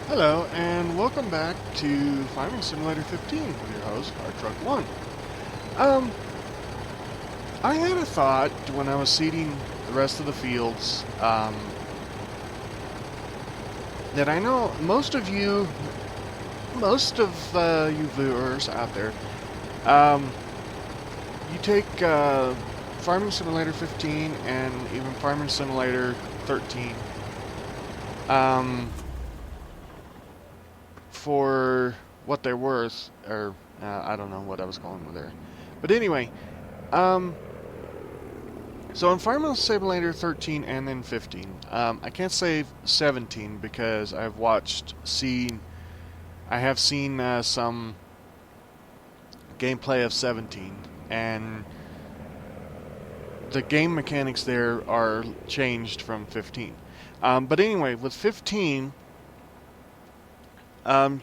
Hello, and welcome back to Farming Simulator 15 with your host, Hardtruck1. Um, I had a thought when I was seeding the rest of the fields, that I know most of you viewers out there, you take, Farming Simulator 15 and even Farming Simulator 13, for what they're worth, or I don't know what I was calling them there. But anyway, um, so in Farming Simulator 13 and then 15, I can't say 17 because I have seen some gameplay of 17, and the game mechanics there are changed from 15. But anyway, with 15,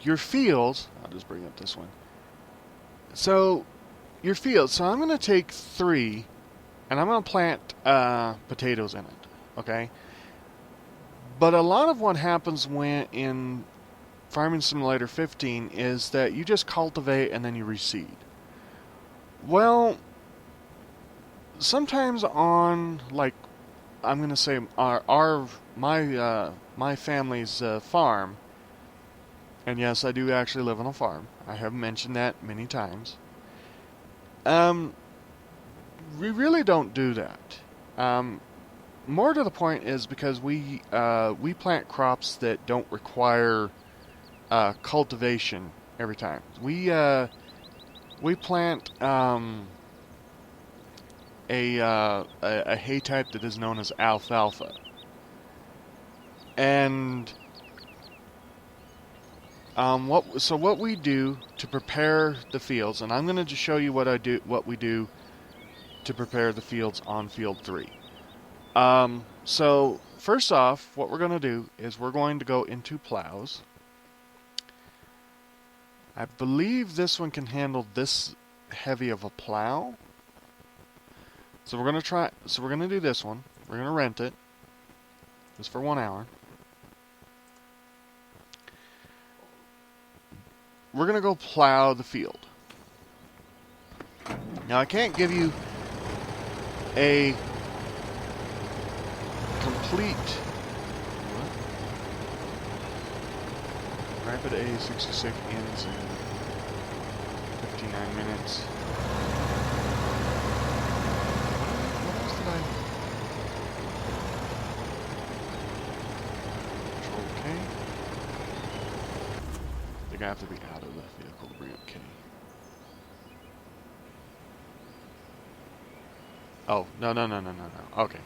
your fields, I'll just bring up this one. So, your fields, so I'm going to take 3, and I'm going to plant potatoes in it, okay? But a lot of what happens when in Farming Simulator 15 is that you just cultivate and then you reseed. Well, sometimes on, like, I'm going to say my family's farm, and yes, I do actually live on a farm. I have mentioned that many times. We really don't do that. More to the point is because we plant crops that don't require cultivation every time. We plant a hay type that is known as alfalfa, and what we do to prepare the fields, and I'm going to just show you what we do to prepare the fields on field 3. So first off, what we're going to do is we're going to go into plows. I believe this one can handle this heavy of a plow. So we're going to do this one. We're going to rent it just for 1 hour. We're going to go plow the field. Now, I can't give you a complete Rapid A66 ends in 59 minutes. What else did I... Control K. I think I have to be out of the vehicle to bring up K. Oh, no. Okay.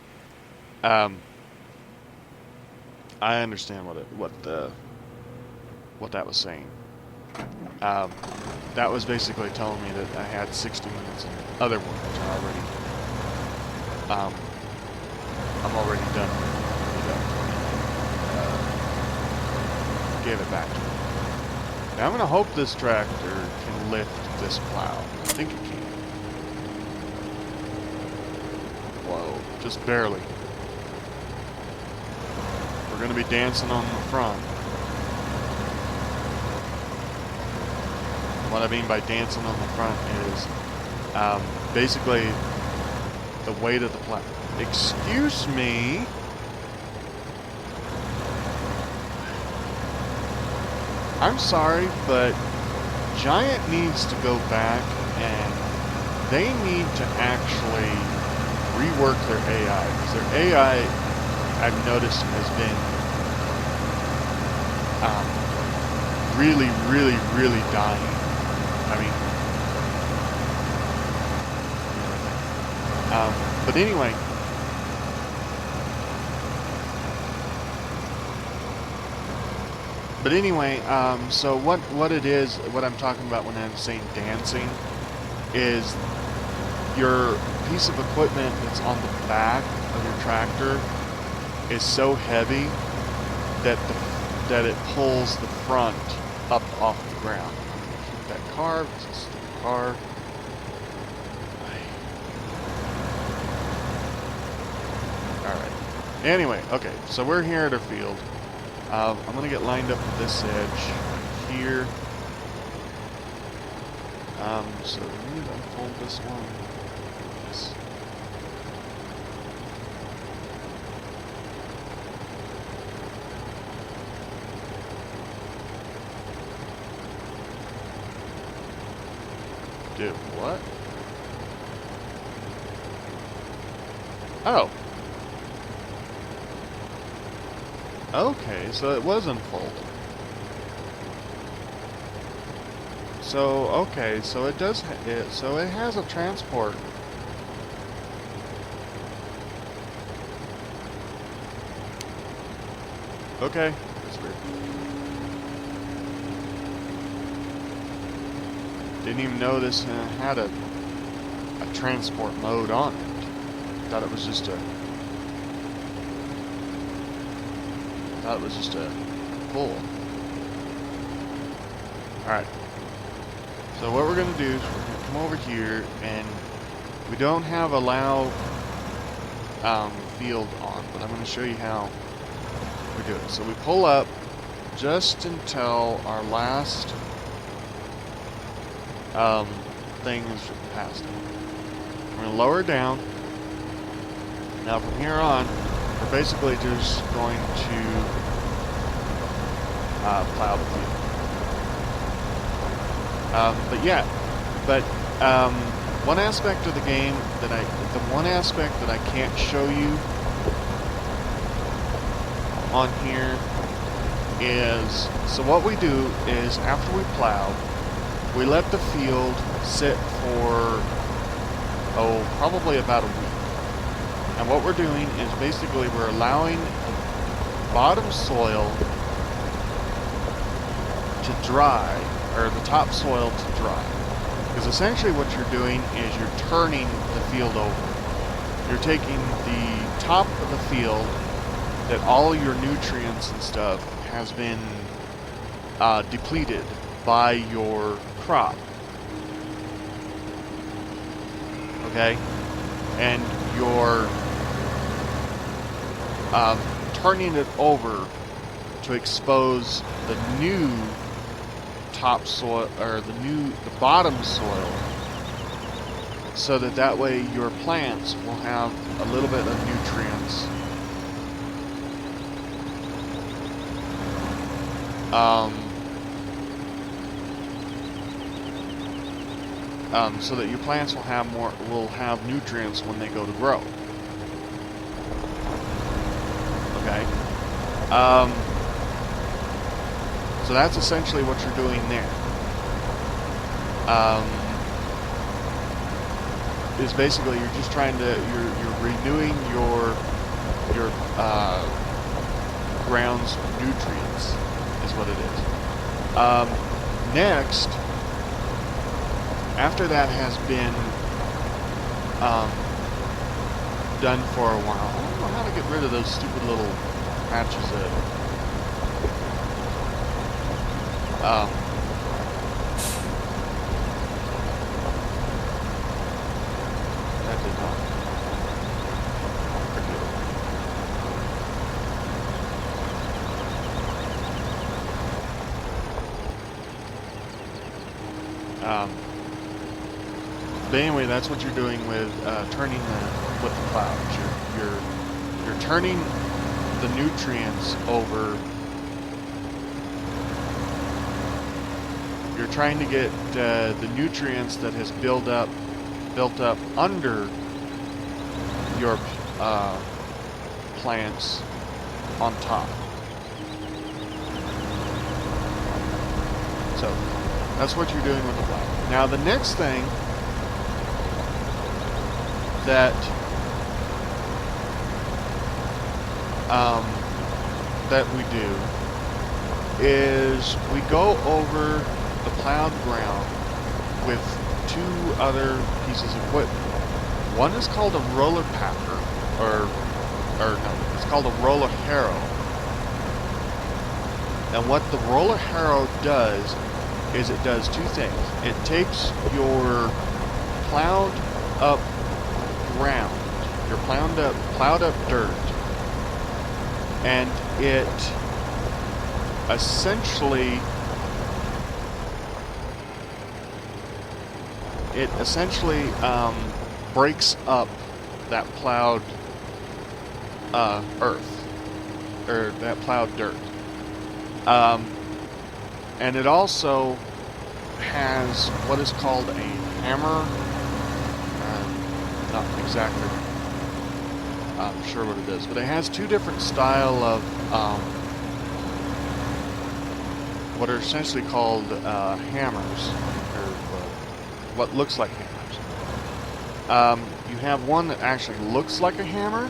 I understand what that was saying. That was basically telling me that I had 60 minutes in other work, which I'm already done with that. Gave it back to me. Now I'm going to hope this tractor can lift this plow. I think it can. Whoa, just barely. We're going to be dancing on the front. What I mean by dancing on the front is basically the weight of the plow. Excuse me. I'm sorry, but Giant needs to go back and they need to actually rework their AI. Because their AI, I've noticed, has been really dying. I mean, but anyway, so what it is, what I'm talking about when I'm saying dancing, is your piece of equipment that's on the back of your tractor is so heavy that it pulls the front up off the ground. I'm gonna keep that car. It's a stupid car. All right. Anyway, okay. So we're here at our field. I'm going to get lined up with this edge here. So we need to unfold this one. Yes. Dude, what? Oh. Okay, so it was unfolded. So, okay, so it does, so it has a transport. Okay, that's weird. Didn't even know this had a transport mode on it. Thought it was just a pull. Alright. So what we're going to do is we're going to come over here, and we don't have allow field on, but I'm going to show you how we do it. So we pull up just until our last thing is passed. We're going to lower it down. Now from here on, we're basically just going to plow the field. One aspect of the game that I can't show you on here is, so what we do is after we plow, we let the field sit for, probably about a week. And what we're doing is basically we're allowing the bottom soil to dry, or the topsoil to dry. Because essentially what you're doing is you're turning the field over. You're taking the top of the field that all your nutrients and stuff has been depleted by your crop. Okay? And you're turning it over to expose the new topsoil, or the bottom soil, so that way your plants will have a little bit of nutrients. So that your plants will have nutrients when they go to grow. Okay. So that's essentially what you're doing there. Is basically you're just trying to you're renewing your ground's nutrients is what it is. Next, after that has been done for a while, I don't know how to get rid of those stupid little patches of that did not. But anyway, that's what you're doing with turning with the clouds. You're turning the nutrients over. You're trying to get the nutrients that has built up under your plants on top. So that's what you're doing with the plow. Now the next thing that we do is we go over the plowed ground with two other pieces of equipment. One is called a roller packer, or no, it's called a roller harrow. And what the roller harrow does is it does two things. It takes your plowed up ground, your plowed up dirt, and it essentially breaks up that plowed earth, or that plowed dirt. And it also has what is called a hammer. Not exactly sure what it is, but it has two different style of what are essentially called hammers, or what looks like hammers. You have one that actually looks like a hammer.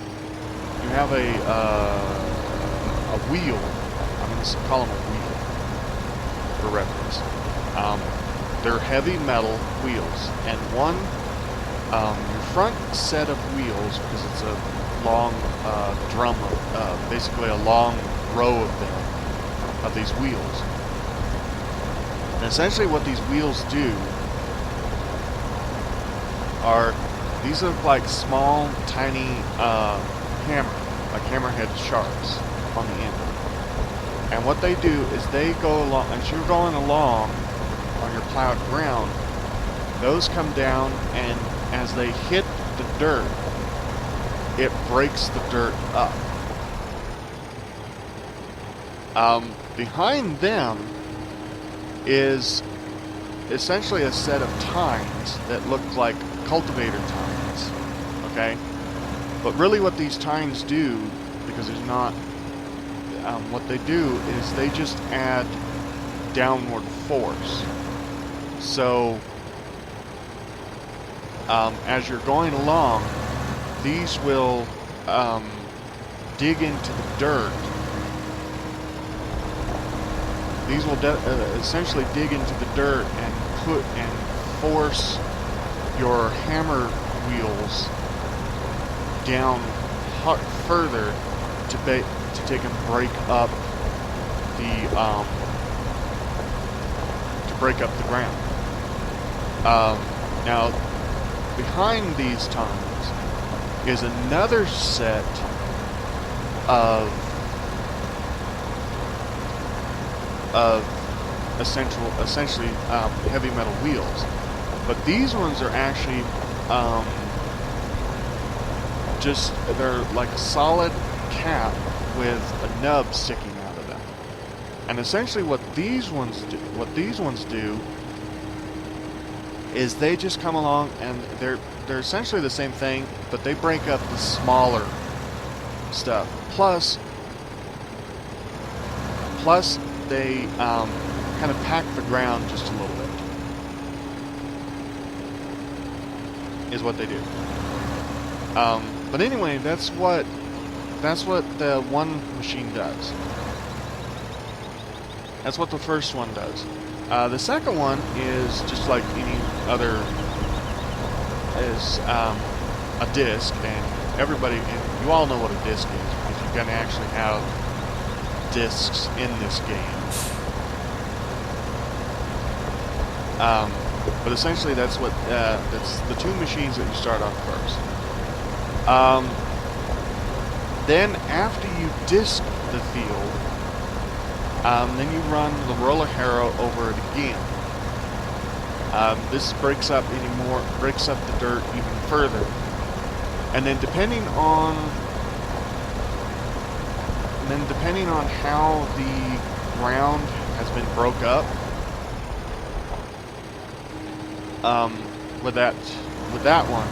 You have a wheel. I'm going to call them a wheel for reference. They're heavy metal wheels, and one, your front set of wheels, because it's a long drum, basically a long row of them, of these wheels. And essentially what these wheels do are, these look like small, tiny like hammerhead sharks on the end. And what they do is they go along, as you're going along on your plowed ground, those come down, and as they hit the dirt, it breaks the dirt up. Behind them is essentially a set of tines that look like cultivator tines, okay? But really what these tines do, because there's not, what they do is they just add downward force. So, as you're going along, these will dig into the dirt. These will essentially dig into the dirt and force your hammer wheels down further to take and break up the ground. Now, behind these tines is another set of essentially heavy metal wheels, but these ones are actually they're like a solid cap with a nub sticking out of them. And essentially what these ones do is they just come along, and they're essentially the same thing, but they break up the smaller stuff. Plus they kind of pack the ground just a little bit, is what they do. But anyway, that's what the one machine does. That's what the first one does. The second one is just like any other, is a disc, and you all know what a disc is, because you can actually have discs in this game. But essentially that's the two machines that you start off first. Then after you disc the field, then you run the roller harrow over it again. This breaks up the dirt even further. And then depending on how the ground has been broke up, with that one,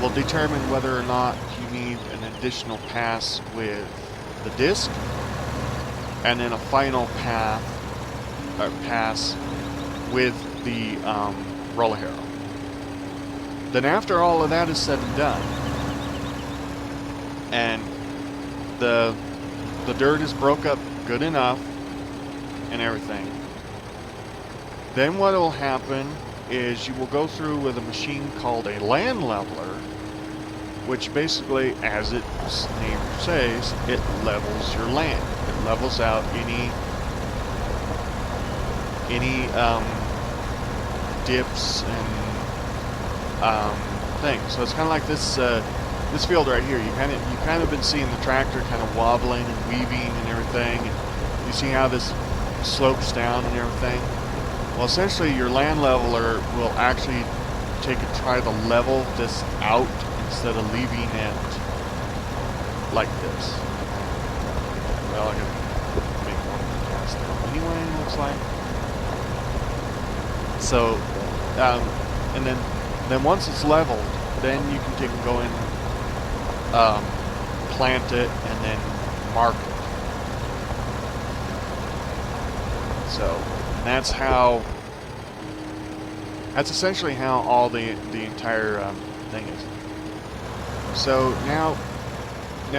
will determine whether or not you need an additional pass with the disc, and then a final pass with the roller harrow. Then after all of that is said and done, and the dirt is broke up good enough and everything, then what will happen is you will go through with a machine called a land leveler, which basically, as its name says, it levels your land. It levels out any dips and things. So it's kind of like this field right here. You kind of been seeing the tractor kind of wobbling and weaving and everything. And You see how this slopes down and everything? Well, essentially your land leveler will actually try to level this out instead of leaving it like this. Well, I'm gonna make one cast down anyway, it looks like. So, and then once it's leveled, then you can take and go in, plant it, and then mark it. So, that's essentially how all the entire thing is. So now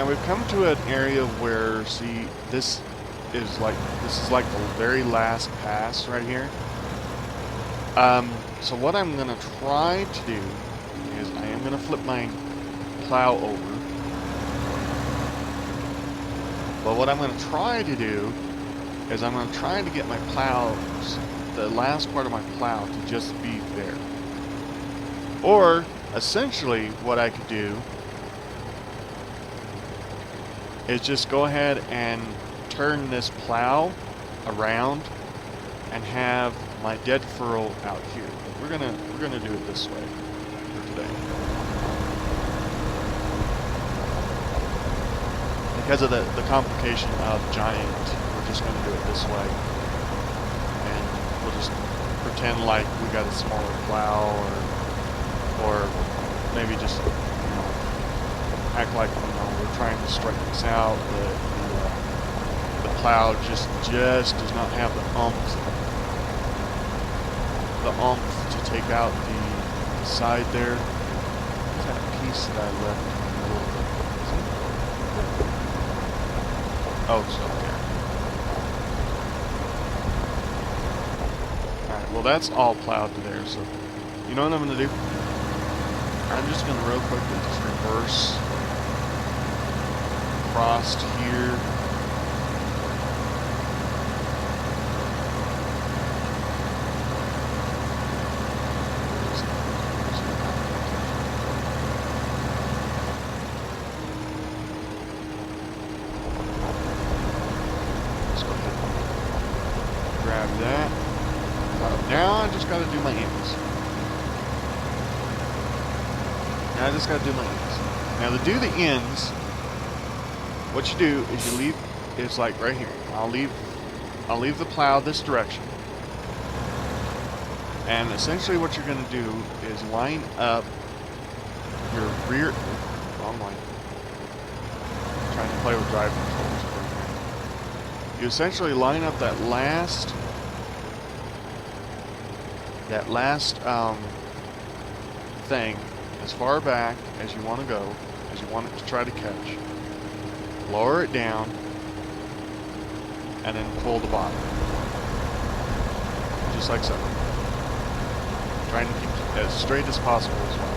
we've come to an area where, see, this is like the very last pass right here. So what I'm gonna try to do is I am gonna flip my plow over. But what I'm gonna try to do is I'm gonna try to get my plows, the last part of my plow, to just be there. Or essentially what I could do is just go ahead and turn this plow around and have my dead furrow out here. We're gonna do it this way for today. Because of the complication of giant, we're just gonna do it this way. And we'll just pretend like we got a smaller plow, or maybe just, you know, act like, you know, we're trying to straighten this out. The plow just does not have the oomph to take out the side there. There's that piece that I left in the middle of it. Oh, it's up there. Alright, well that's all plowed to there, so you know what I'm going to do? I'm just going to real quickly just reverse across here. Now to do the ends, what you do is you leave, it's like right here. I'll leave the plow this direction. And essentially what you're going to do is line up your rear, wrong line. I'm trying to play with drive controls. You essentially line up that last thing as far back as you want to go, as you want it to try to catch. Lower it down, and then pull the bottom. Just like so. Trying to keep it as straight as possible as well.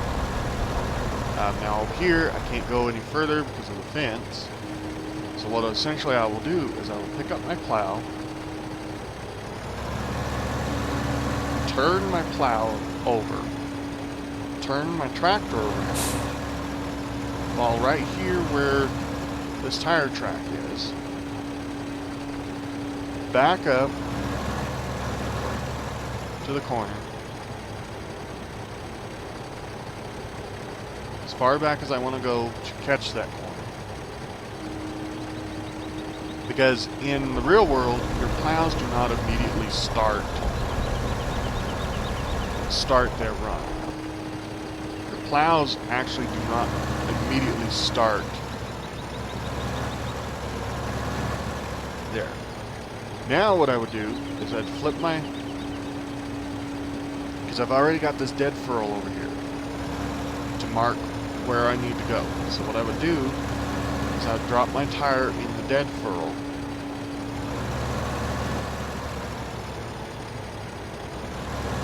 Now over here, I can't go any further because of the fence. So what essentially I will do is I will pick up my plow, turn my plow over, turn my tractor around, while right here where this tire track is, back up to the corner, as far back as I want to go to catch that corner. Because in the real world, your plows do not immediately start their run. Plows actually do not immediately start there. Now what I would do is I'd flip my, because I've already got this dead furrow over here to mark where I need to go. So what I would do is I'd drop my tire in the dead furrow.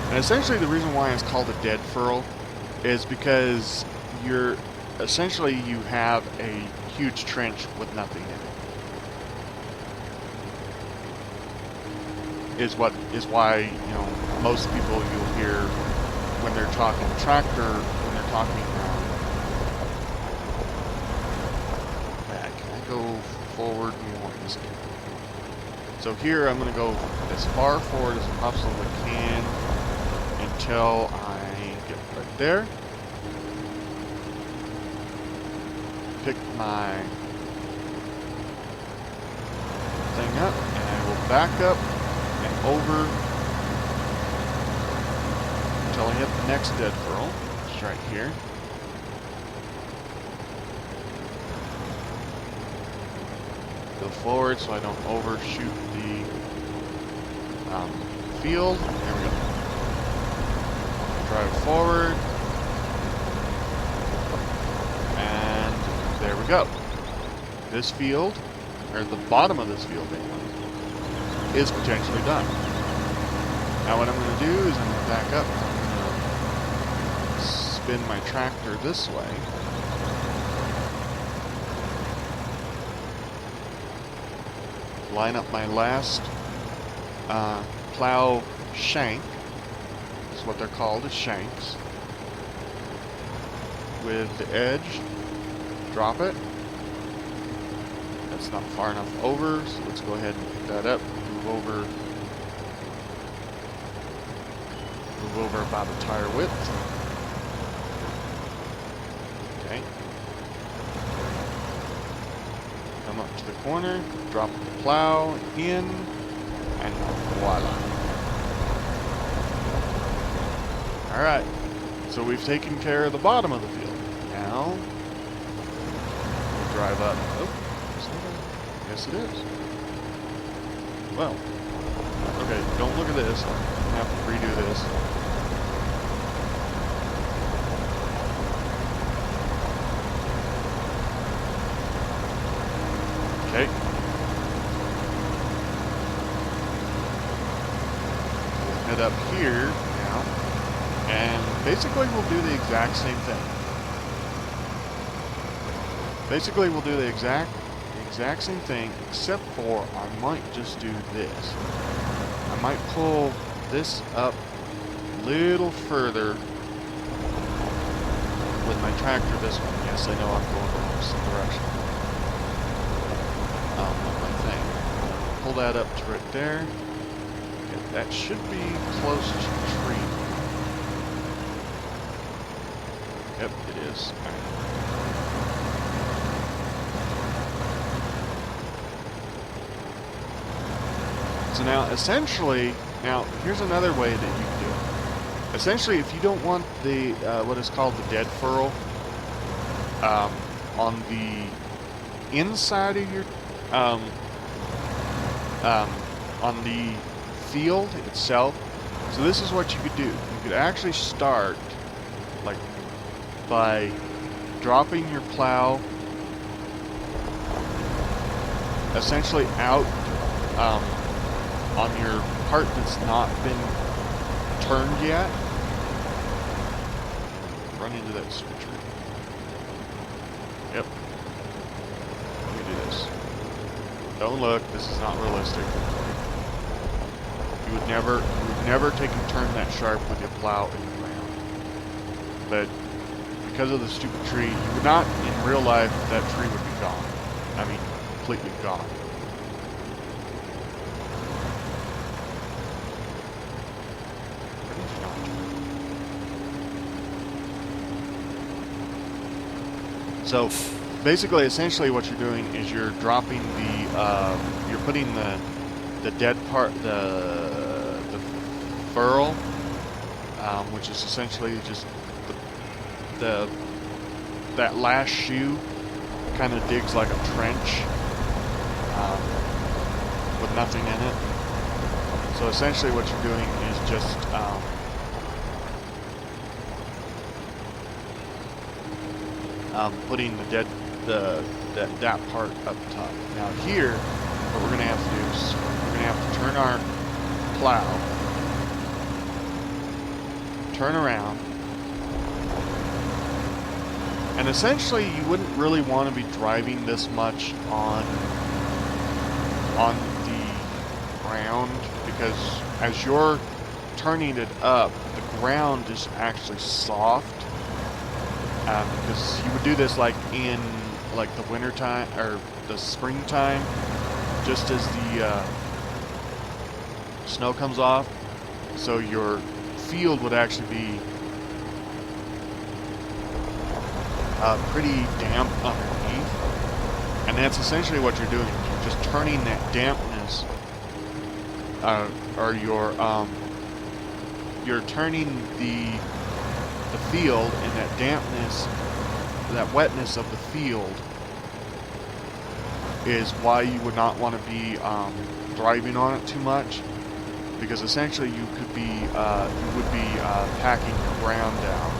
And essentially the reason why it's called a dead furrow is because you have a huge trench with nothing in it. Is why, you know, most people you'll hear when they're talking tractor, when they're talking back. Can I go forward more? So here I'm going to go as far forward as I possibly can until I get right there. Pick my thing up, and I will back up and over until I hit the next dead furl, which is right here. Go forward so I don't overshoot the field. There we go. Drive forward. And there we go. This field, or the bottom of this field anyway, is potentially done. Now what I'm going to do is I'm going to back up. I'm going to spin my tractor this way. Line up my last plow shank. That's what they're called, is shanks. With the edge, drop it. That's not far enough over, so let's go ahead and pick that up. Move over about a tire width. Okay. Come up to the corner, drop the plow in, and voila. Alright, so we've taken care of the bottom of the field. Now, we'll drive up. Oh, is that a... Yes, it is. Well, okay, don't look at this. I'm going to have to redo this. Okay. We'll head up here now, and basically we'll do the exact same thing. Basically we'll do the exact same thing, except for I might just do this. I might pull this up a little further with my tractor this one. Yes, I know I'm going the opposite direction. With my thing. Pull that up to right there. Okay, that should be close to the tree. Yep, it is. All right. So now, essentially, here's another way that you can do it. Essentially, if you don't want the what is called the dead furl on the inside of your on the field itself, so this is what you could do. You could actually start like by dropping your plow essentially out on your part that's not been turned yet. Run into that stupid tree. Yep. Let me do this. Don't look, this is not realistic. You would never take and turn that sharp with your plow in the ground. But because of the stupid tree, you would not, in real life, that tree would be gone. I mean, completely gone. So, basically, essentially, what you're doing is you're dropping the, you're putting the dead part, the furl, which is essentially just that last shoe kind of digs like a trench with nothing in it. So essentially, what you're doing is just putting that part up top. Now here, what we're going to have to do is we're going to have to turn our plow, turn around, and essentially you wouldn't really want to be driving this much on the ground, because as you're turning it up, the ground is actually soft. Because you would do this like in like the winter time or the springtime, just as snow comes off, so your field would actually be pretty damp underneath, and that's essentially what you're doing. You're just turning that dampness, or you're turning the field, and that dampness, that wetness of the field, is why you would not want to be driving on it too much, because essentially you would be packing your ground down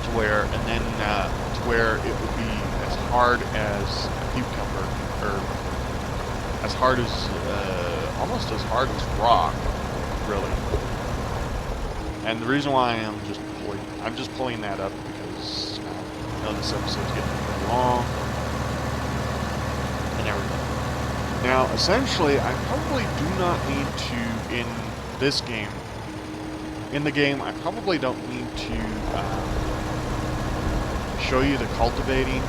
to where, and then to where it would be as hard as a cucumber, or as hard as almost as hard as rock, really. And the reason why I'm just pulling that up because I know this episode's getting pretty long and everything. Now, essentially, I probably do not need to, in this game, in the game, I probably don't need to show you the cultivating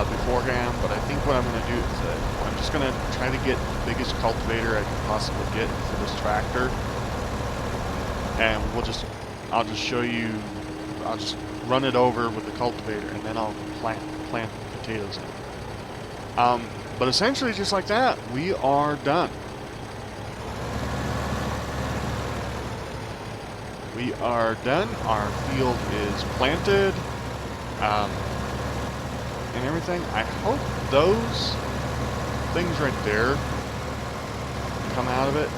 beforehand, but I think what I'm going to do is I'm just going to try to get the biggest cultivator I can possibly get for this tractor, and I'll just show you, I'll just run it over with the cultivator, and then I'll plant potatoes in it. But essentially, just like that, we are done. We are done. Our field is planted, and everything. I hope those things right there come out of it.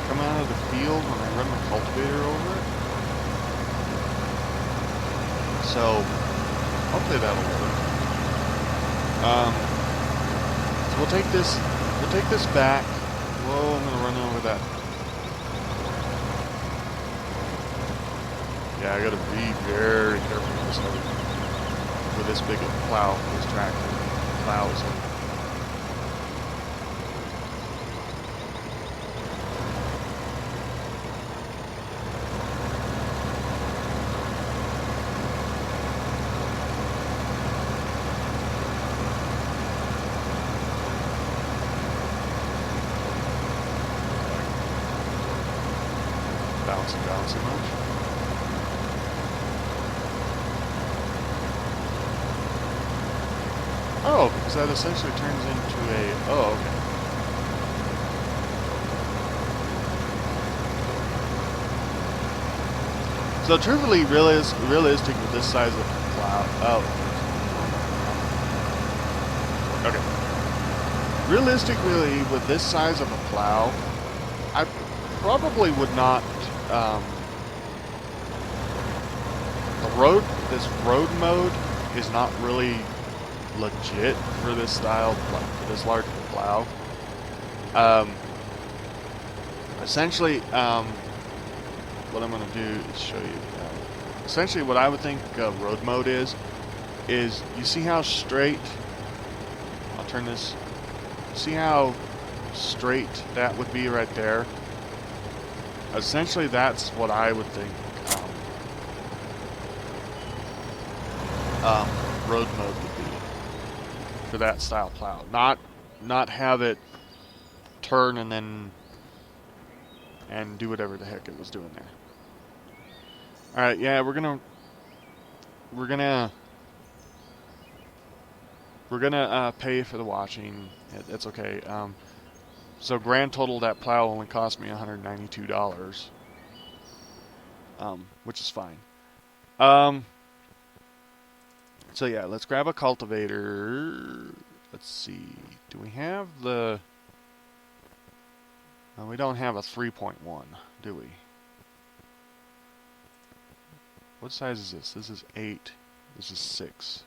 Come out of the field when I run the cultivator over it. So, hopefully that'll work. So we'll take this back. Whoa, I'm gonna run over that. Yeah, I gotta be very careful with this big plow, this tractor. Plow is heavy. Bouncing much. Oh, because that essentially turns into a... Oh, okay. So truthfully, realistic with this size of plow... Oh. Okay. Realistically, with this size of a plow, I probably would not... this road mode is not really legit for this style, for this large of a plow. Essentially, what I'm going to do is show you. Essentially, what I would think road mode is you see how straight. I'll turn this. See how straight that would be right there. Essentially, that's what I would think road mode would be for that style plow. Not have it turn and do whatever the heck it was doing there. All right, yeah, we're gonna pay for the watching. It's okay. So grand total, that plow only cost me $192, which is fine. So yeah, let's grab a cultivator. Let's see. Do we have the... No, we don't have a 3.1, do we? What size is this? This is 8. This is 6.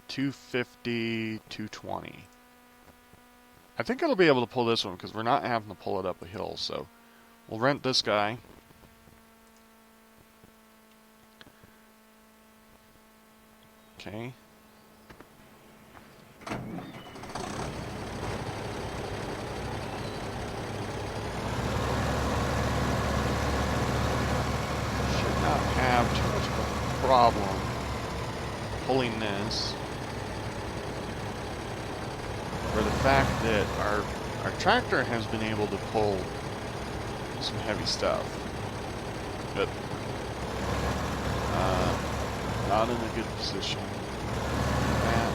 250, 220. I think I'll be able to pull this one because we're not having to pull it up a hill. So we'll rent this guy. Okay. Should not have too much of a problem pulling this. fact that our tractor has been able to pull some heavy stuff, but not in a good position. That,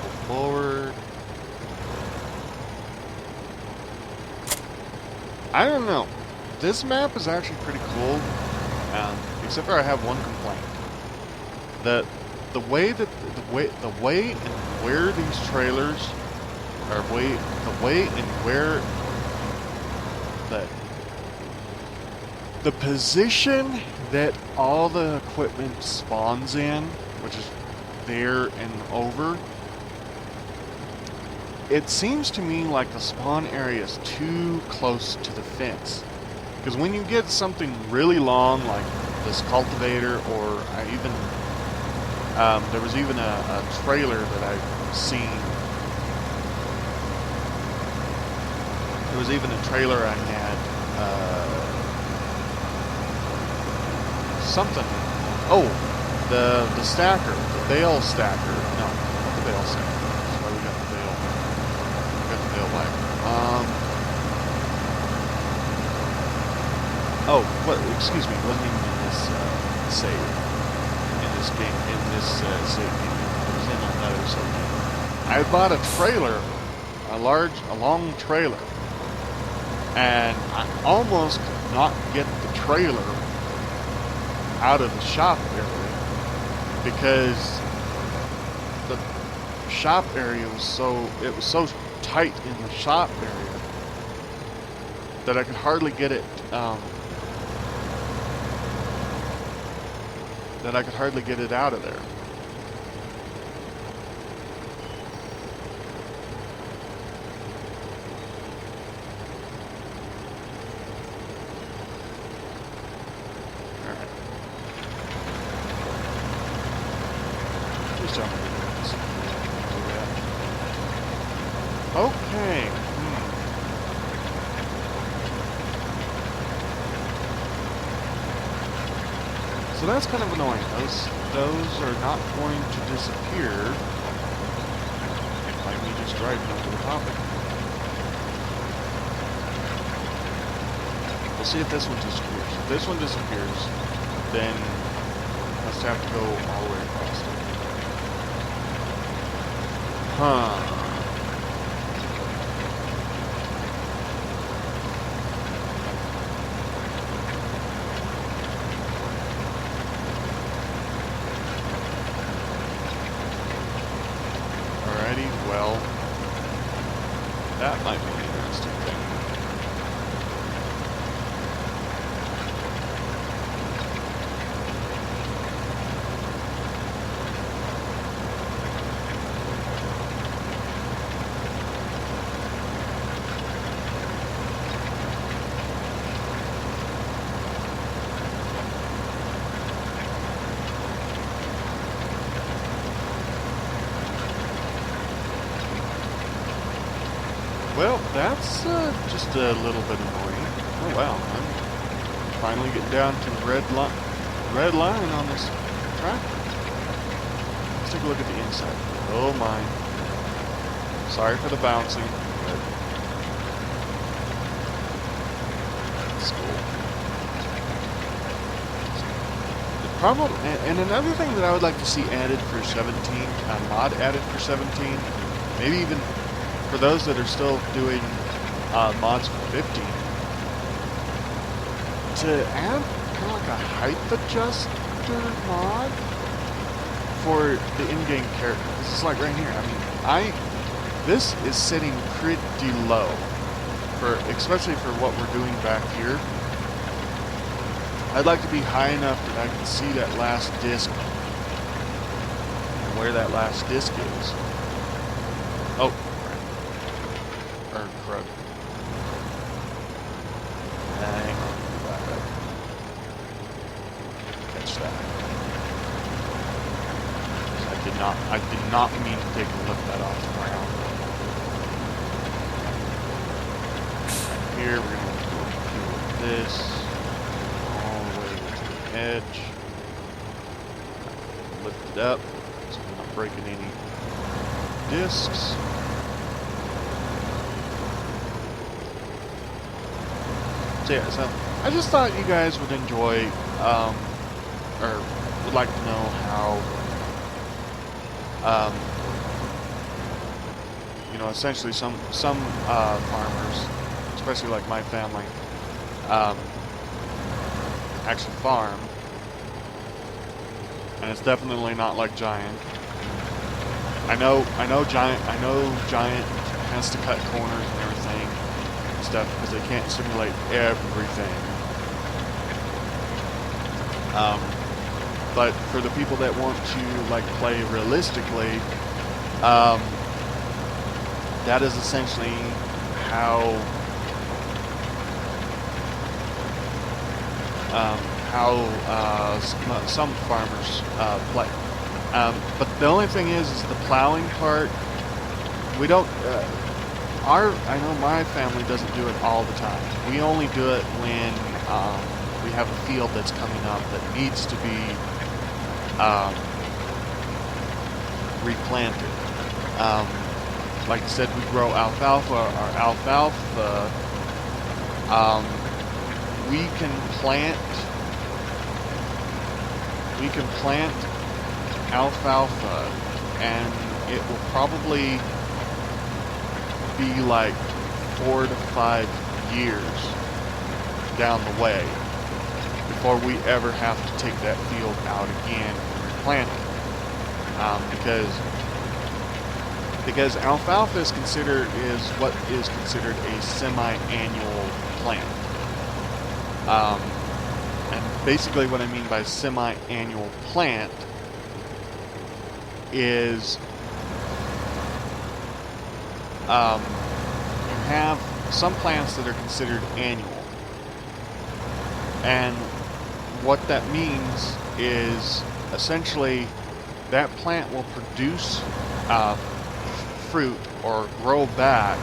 pull forward. I don't know. This map is actually pretty cool, except for I have one complaint. The way and where these trailers, or the way and where the position that all the equipment spawns in, which is there and over, it seems to me like the spawn area is too close to the fence. Because when you get something really long, like this cultivator, or there was even a trailer that I've seen. There was even a trailer I had, something. Oh, the stacker, the bale stacker. No, not the bale stacker. That's why we got the bale. We got the bale back. Oh, what? Excuse me. It wasn't even in this save. In this game. In this save game. It was in another save game. I bought a trailer, a long trailer, and I almost could not get the trailer out of the shop area because the shop area was so tight in the shop area that I could hardly get it. That I could hardly get it out of there. Alright. Please tell me to do this. Do that. Okay. So that's kind of annoying. Those are not going to disappear by me just driving over the top of it. We'll see if this one disappears. If this one disappears, then I'll just have to go all the way across it. Huh. Well, that might be an interesting thing. Well, that's just a little bit annoying. Oh wow, I'm finally getting down to the red line on this tractor. Let's take a look at the inside. Oh my. Sorry for the bouncing, but it's cool. The problem, and another thing that I would like to see added for 17, a mod added for 17, maybe even for those that are still doing mods for 15, to add kind of like a height adjuster mod for the in-game character. This is like right here. I mean, this is sitting pretty low, especially for what we're doing back here. I'd like to be high enough that I can see that last disc and where that last disc is. Oh. Crud. Hang on, back up. Catch that. I did not mean to take a lift that off the ground. Right here, we're going to do this all the way to the edge. Lift it up. So we're not breaking any discs. So yeah, so I just thought you guys would enjoy, or would like to know how, you know, essentially some farmers, especially like my family, actually farm, and it's definitely not like Giant. I know Giant has to cut corners and everything and stuff because they can't simulate everything. But for the people that want to like play realistically, that is essentially how some farmers play. But the only thing is the plowing part. We don't. I know my family doesn't do it all the time. We only do it when we have a field that's coming up that needs to be replanted. Like I said, we grow alfalfa. Our alfalfa, we can plant alfalfa, and it will probably be like 4 to 5 years down the way before we ever have to take that field out again and replant it. Because alfalfa is what is considered a semi-annual plant. And basically what I mean by semi-annual plant is you have some plants that are considered annual. And what that means is essentially that plant will produce fruit or grow back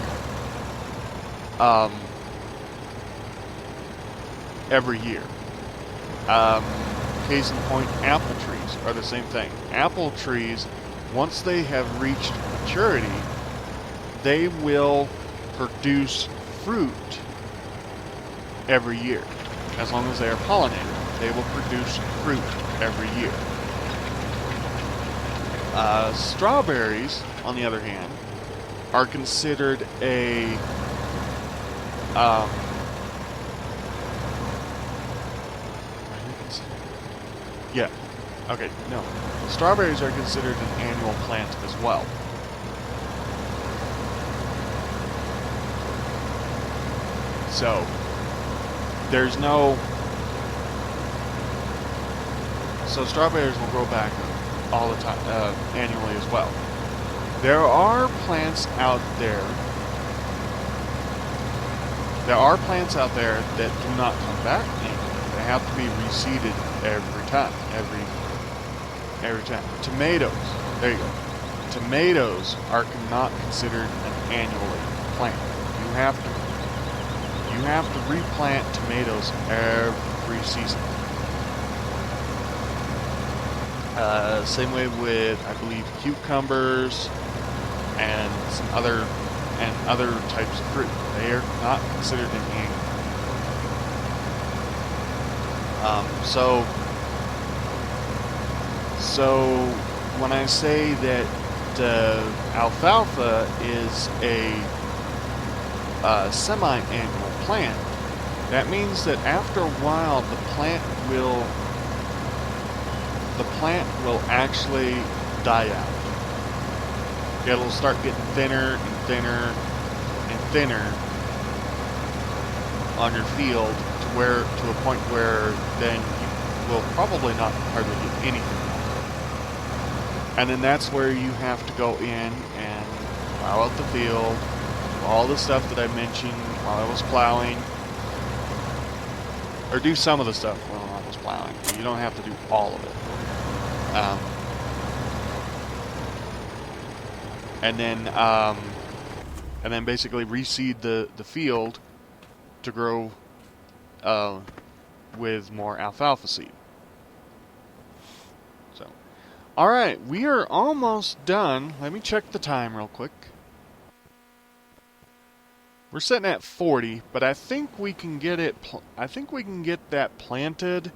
every year. Case in point, apple trees are the same thing. Apple trees, once they have reached maturity, they will produce fruit every year. As long as they are pollinated, they will produce fruit every year. Strawberries, on the other hand, are considered a yeah. Okay, no. Strawberries are considered an annual plant as well. So, there's no... So strawberries will grow back all the time, annually as well. There are plants out there that do not come back annually. They have to be reseeded every time. Tomatoes, there you go. Tomatoes are not considered an annually plant. You have to replant tomatoes every season. Same way with, I believe, cucumbers and some other types of fruit. They are not considered an annual. So when I say that alfalfa is a semi-annual plant, that means that after a while the plant will actually die out. It'll start getting thinner and thinner and thinner on your field to a point where then you will probably not hardly get anything. And then that's where you have to go in and plow out the field, do all the stuff that I mentioned while I was plowing, or do some of the stuff while I was plowing. You don't have to do all of it. And then basically reseed the field to grow with more alfalfa seed. So, Alright, we are almost done. Let me check the time real quick. We're sitting at 40, but I think we can get it. I think we can get that planted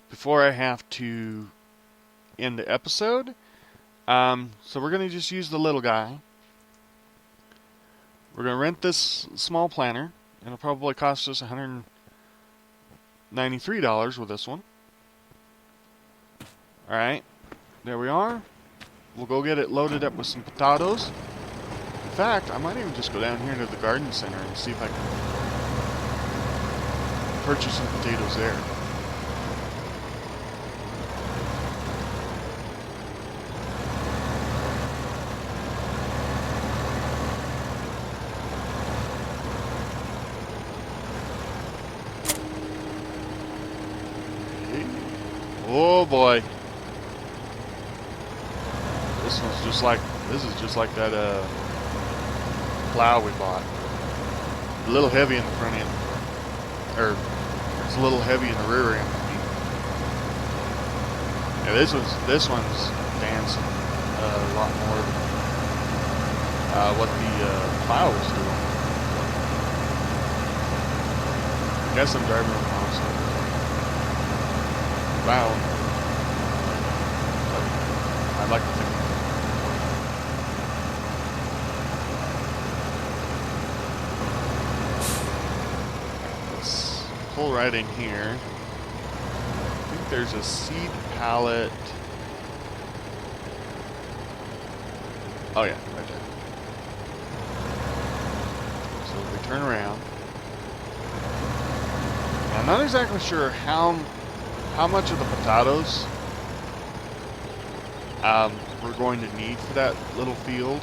before I have to end the episode. So we're gonna just use the little guy. We're gonna rent this small planter. It'll probably cost us $193 with this one. Alright, there we are. We'll go get it loaded up with some potatoes. In fact, I might even just go down here to the garden center and see if I can purchase some potatoes there. Oh boy. This is just like that plow we bought. A little heavy in the front end. Or it's a little heavy in the rear end. Yeah, this one's dancing a lot more than what the plow was doing. I guess I'm driving on the wrong side. Wow. I'd like to think. Let's pull right in here. I think there's a seed pallet. Oh yeah, right there. So we turn around. I'm not exactly sure how much of the potatoes we're going to need for that little field.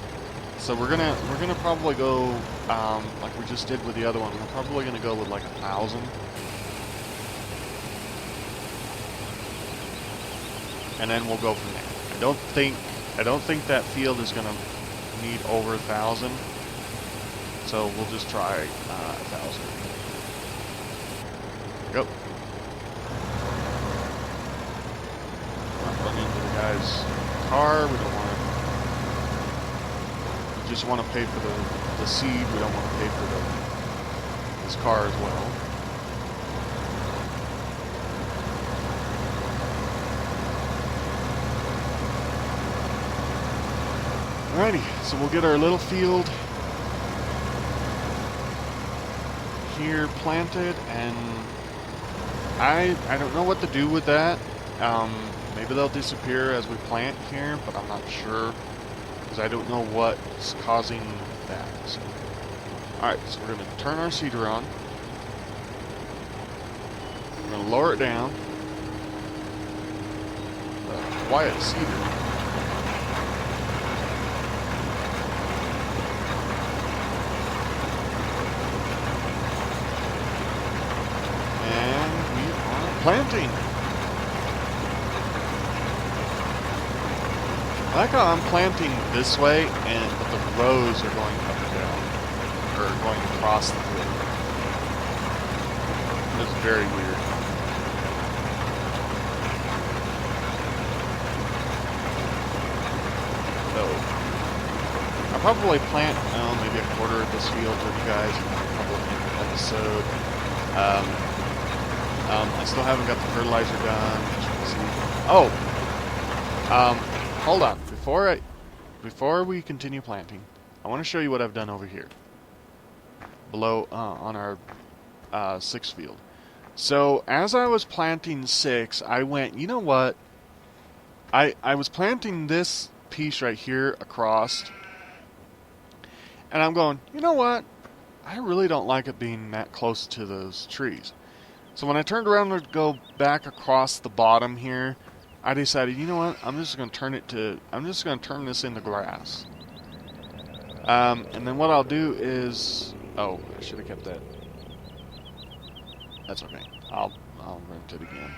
So we're gonna probably go like we just did with the other one. We're probably gonna go with like 1,000, and then we'll go from there. I don't think that field is gonna need over 1,000. So we'll just try 1,000. Go. Run into the guy's car. We don't want to. We just want to pay for the seed. We don't want to pay for his car as well. Alrighty, so we'll get our little field here planted, and I don't know what to do with that. Maybe they'll disappear as we plant here, but I'm not sure because I don't know what's causing that. So, alright, so we're going to turn our seeder on. We're going to lower it down. Quiet seeder. And we are planting. I like how I'm planting this way, but the rows are going up and down, or going across the field. It's very weird. So, I'll probably plant, maybe a quarter of this field for you guys in a couple of episode. I still haven't got the fertilizer done, as you can see. Oh! Hold on. Before we continue planting, I want to show you what I've done over here. Below, on our 6 field. So, as I was planting 6, I went, you know what? I was planting this piece right here across. And I'm going, you know what? I really don't like it being that close to those trees. So when I turned around to go back across the bottom here, I decided, you know what? I'm just going to turn this into grass. And then what I'll do is, oh, I should have kept that. That's okay. I'll rent it again.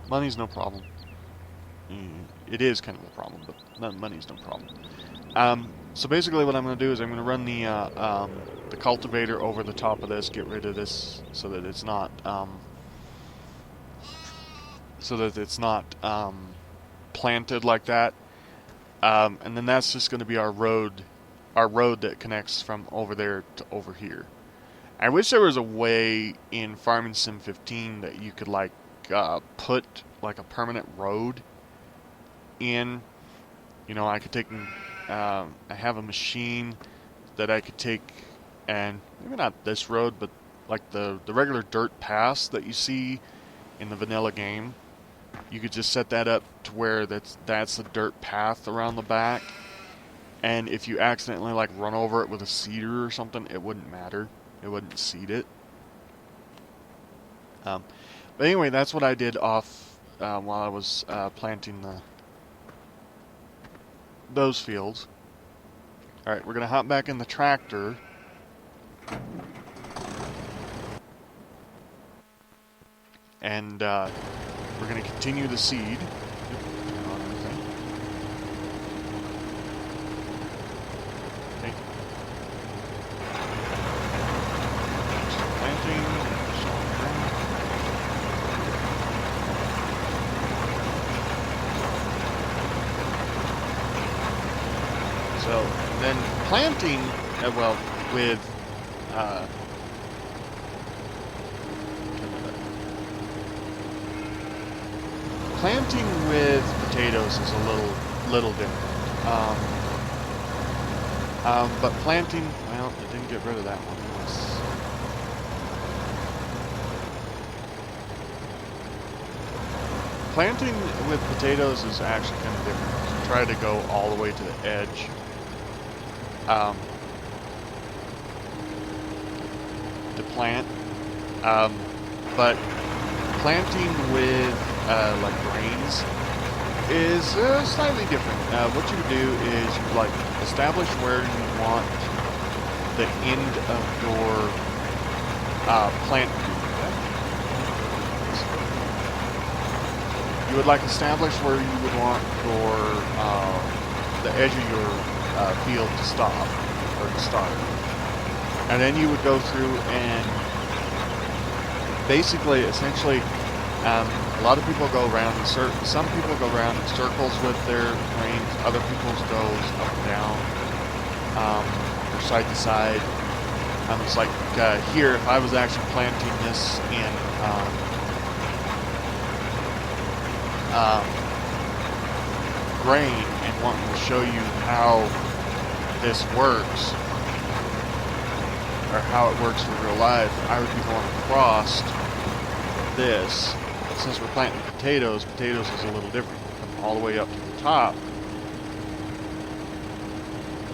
Money's no problem. It is kind of a problem, but money's no problem. So basically, what I'm going to do is I'm going to run the cultivator over the top of this, get rid of this, so that it's not so that it's not planted like that. And then that's just going to be our road that connects from over there to over here. I wish there was a way in Farming Sim 15 that you could like put like a permanent road in. You know, I could take. I have a machine that I could take, and maybe not this road, but like the regular dirt paths that you see in the vanilla game. You could just set that up to where that's the dirt path around the back, and if you accidentally like run over it with a seeder or something, it wouldn't matter. It wouldn't seed it. But anyway, that's what I did off while I was planting those fields. All right, we're gonna hop back in the tractor. And we're going to continue the seed. Okay. Planting. So then planting, well, with planting with potatoes is a little different. But planting, well, it didn't get rid of that one. Planting with potatoes is actually kind of different. You try to go all the way to the edge. To plant. But planting with like grains is slightly different. What you do is you like establish where you want the end of your plant to be. You would like establish where you would want your the edge of your field to stop or to start, and then you would go through and basically, essentially. A lot of people go around in some people go around in circles with their grains. Other people's goes up and down, or side to side. It's like here, if I was actually planting this in grain and wanting to show you how this works, or how it works in real life, I would be going across this. Since we're planting potatoes is a little different. You come all the way up to the top.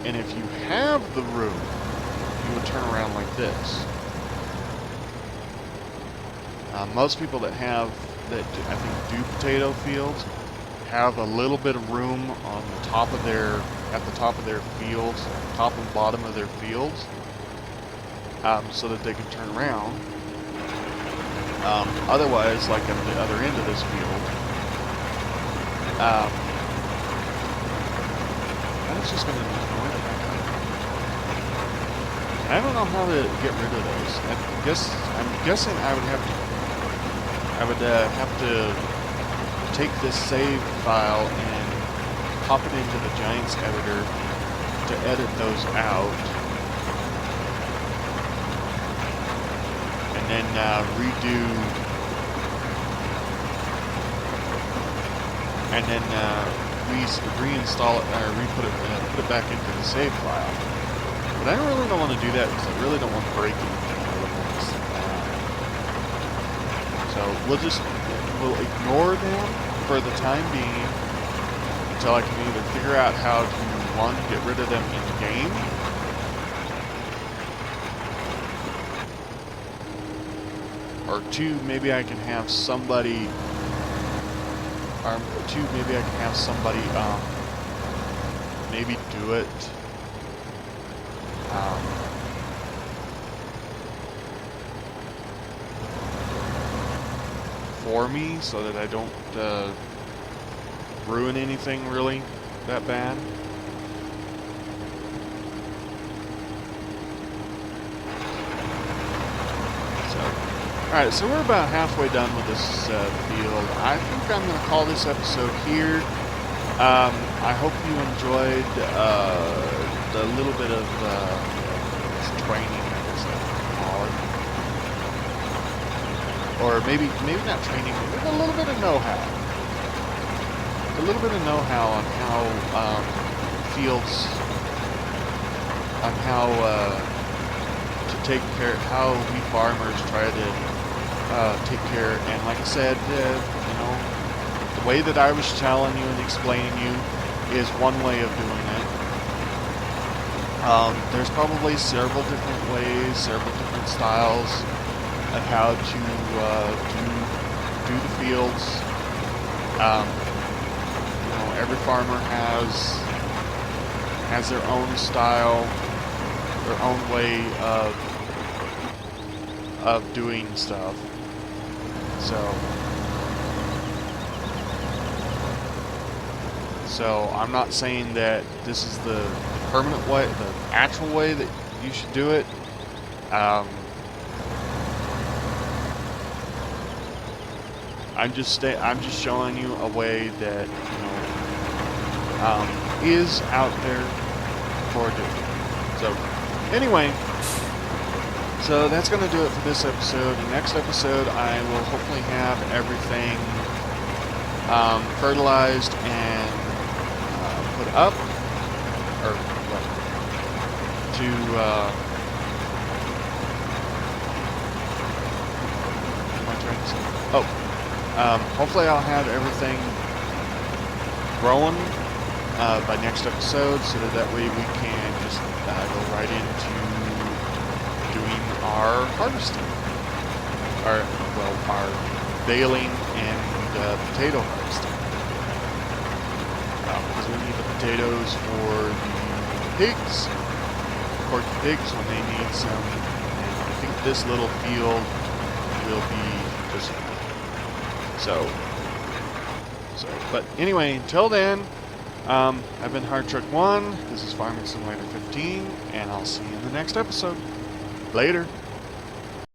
And if you have the room, you would turn around like this. Most people that I think do potato fields have a little bit of room on the top of at the top of their fields, top and bottom of their fields, so that they can turn around. Otherwise, like at the other end of this field, that's just going to annoy the heck out of me. I don't know how to get rid of those. I'm guessing I would have to take this save file and pop it into the Giants editor to edit those out. And then redo, and then reinstall it, or put it back into the save file. But I really don't want to do that because I really don't want to break anything. So we'll ignore them for the time being until I can either figure out how to, one, get rid of them in the game, or two, maybe I can have somebody, maybe do it, for me, so that I don't ruin anything really that bad. So Alright, so we're about halfway done with this field. I think I'm going to call this episode here. I hope you enjoyed the little bit of training, I guess I would call it. Or maybe not training, but a little bit of know-how. A little bit of know-how on how fields, on how to take care, how we farmers try to take care. And like I said, you know, the way that I was telling you and explaining you is one way of doing it. There's probably several different ways, several different styles of how to do the fields. You know, every farmer has their own style, their own way of doing stuff. So I'm not saying that this is the permanent way, the actual way that you should do it. I'm just showing you a way that, you know, is out there for doing. So anyway, so that's going to do it for this episode. The next episode, I will hopefully have everything fertilized and put up, or what, to what am I trying to say? Oh. Hopefully I'll have everything growing by next episode, so that way we can just go right into doing our harvesting, our baling and potato harvesting, because we need the potatoes for the pigs, for the pigs when they need some. And I think this little field will be just but anyway, until then, I've been Hardtruck1, this is Farming Simulator 15, and I'll see you in the next episode. Later.